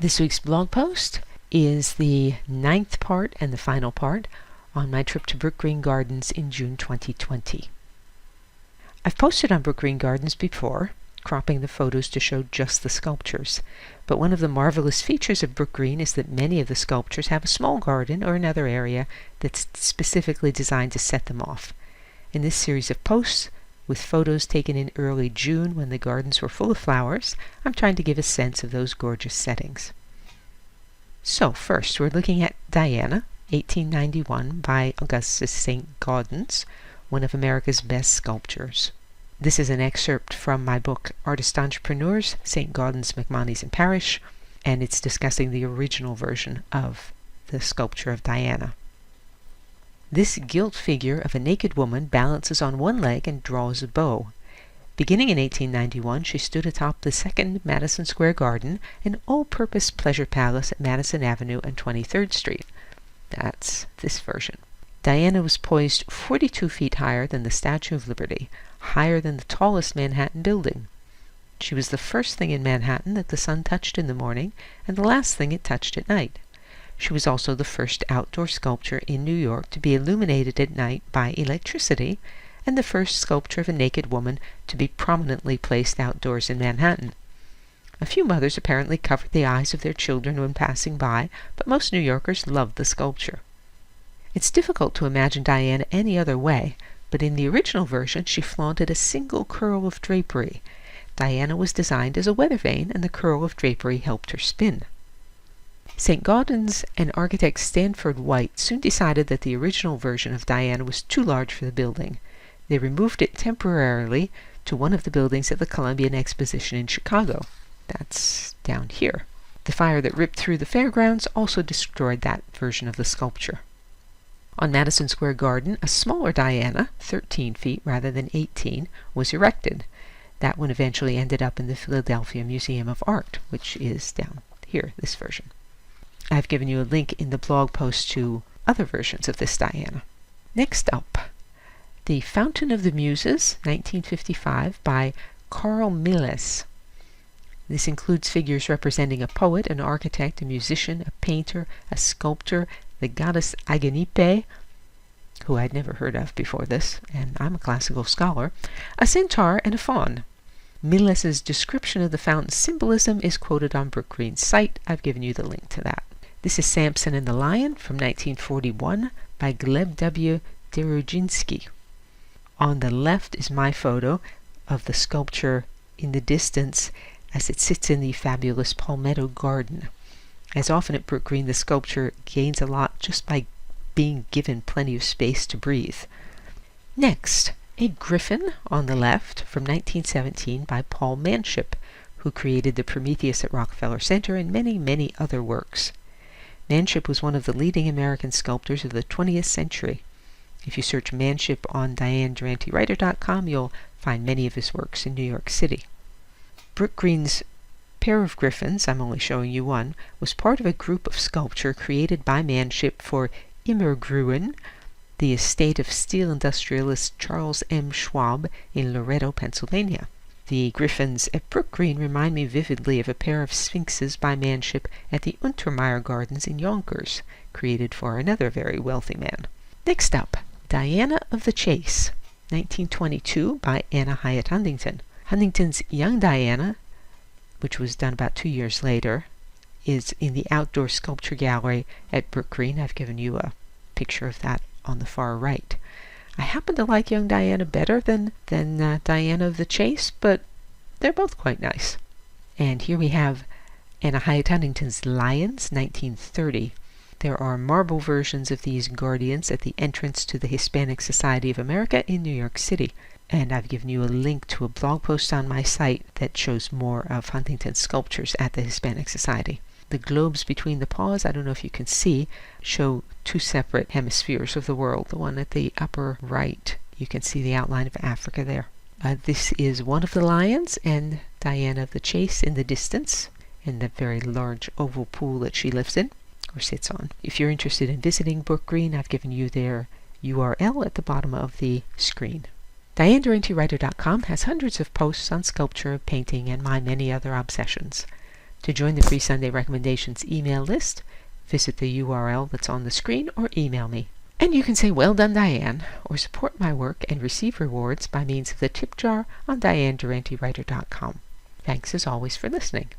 This week's blog post is the 9th part and the final part on my trip to Brookgreen Gardens in June 2020. I've posted on Brookgreen Gardens before, cropping the photos to show just the sculptures, but one of the marvelous features of Brookgreen is that many of the sculptures have a small garden or another area that's specifically designed to set them off. In this series of posts, with photos taken in early June when the gardens were full of flowers, I'm trying to give a sense of those gorgeous settings. So first, we're looking at Diana, 1891, by Augustus St. Gaudens, one of America's best sculptors. This is an excerpt from my book, Artist Entrepreneurs, St. Gaudens, McMonnies and Parrish, and it's discussing the original version of the sculpture of Diana. This gilt figure of a naked woman balances on one leg and draws a bow. Beginning in 1891, she stood atop the second Madison Square Garden, an all-purpose pleasure palace at Madison Avenue and 23rd Street. That's this version. Diana was poised 42 feet higher than the Statue of Liberty, higher than the tallest Manhattan building. She was the first thing in Manhattan that the sun touched in the morning and the last thing it touched at night. She was also the first outdoor sculpture in New York to be illuminated at night by electricity, and the first sculpture of a naked woman to be prominently placed outdoors in Manhattan. A few mothers apparently covered the eyes of their children when passing by, but most New Yorkers loved the sculpture. It's difficult to imagine Diana any other way, but in the original version she flaunted a single curl of drapery. Diana was designed as a weather vane, and the curl of drapery helped her spin. St. Gaudens and architect Stanford White soon decided that the original version of Diana was too large for the building. They removed it temporarily to one of the buildings at the Columbian Exposition in Chicago. That's down here. The fire that ripped through the fairgrounds also destroyed that version of the sculpture. On Madison Square Garden, a smaller Diana, 13 feet rather than 18, was erected. That one eventually ended up in the Philadelphia Museum of Art, which is down here, this version. I've given you a link in the blog post to other versions of this Diana. Next up, The Fountain of the Muses, 1955, by Carl Milles. This includes figures representing a poet, an architect, a musician, a painter, a sculptor, the goddess Agenippe, who I'd never heard of before this, and I'm a classical scholar, a centaur, and a faun. Milles's description of the fountain's symbolism is quoted on Brookgreen's site. I've given you the link to that. This is Samson and the Lion from 1941 by Gleb W. Derujinsky. On the left is my photo of the sculpture in the distance as it sits in the fabulous Palmetto Garden. As often at Brookgreen, the sculpture gains a lot just by being given plenty of space to breathe. Next, a griffin on the left from 1917 by Paul Manship, who created the Prometheus at Rockefeller Center and many, many other works. Manship was one of the leading American sculptors of the 20th century. If you search Manship on DianeDuranteWriter.com, you'll find many of his works in New York City. Brookgreen's pair of griffins, I'm only showing you one, was part of a group of sculpture created by Manship for Immergruen, the estate of steel industrialist Charles M. Schwab in Loretto, Pennsylvania. The griffins at Brookgreen remind me vividly of a pair of sphinxes by Manship at the Untermeyer Gardens in Yonkers, created for another very wealthy man. Next up, Diana of the Chase, 1922, by Anna Hyatt Huntington. Huntington's Young Diana, which was done about 2 years later, is in the Outdoor Sculpture Gallery at Brookgreen. I've given you a picture of that on the far right. I happen to like Young Diana better than Diana of the Chase, but they're both quite nice. And here we have Anna Hyatt Huntington's Lions, 1930. There are marble versions of these guardians at the entrance to the Hispanic Society of America in New York City. And I've given you a link to a blog post on my site that shows more of Huntington's sculptures at the Hispanic Society. The globes between the paws, I don't know if you can see, show two separate hemispheres of the world. The one at the upper right, you can see the outline of Africa there. This is one of the lions and Diana of the Chase in the distance, in the very large oval pool that she lives in, or sits on. If you're interested in visiting Brookgreen, I've given you their URL at the bottom of the screen. DianeDuranteWriter.com has hundreds of posts on sculpture, painting, and my many other obsessions. To join the free Sunday Recommendations email list, visit the URL that's on the screen or email me. And you can say, "Well done, Diane," or support my work and receive rewards by means of the tip jar on dianerentywriter.com. Thanks as always for listening.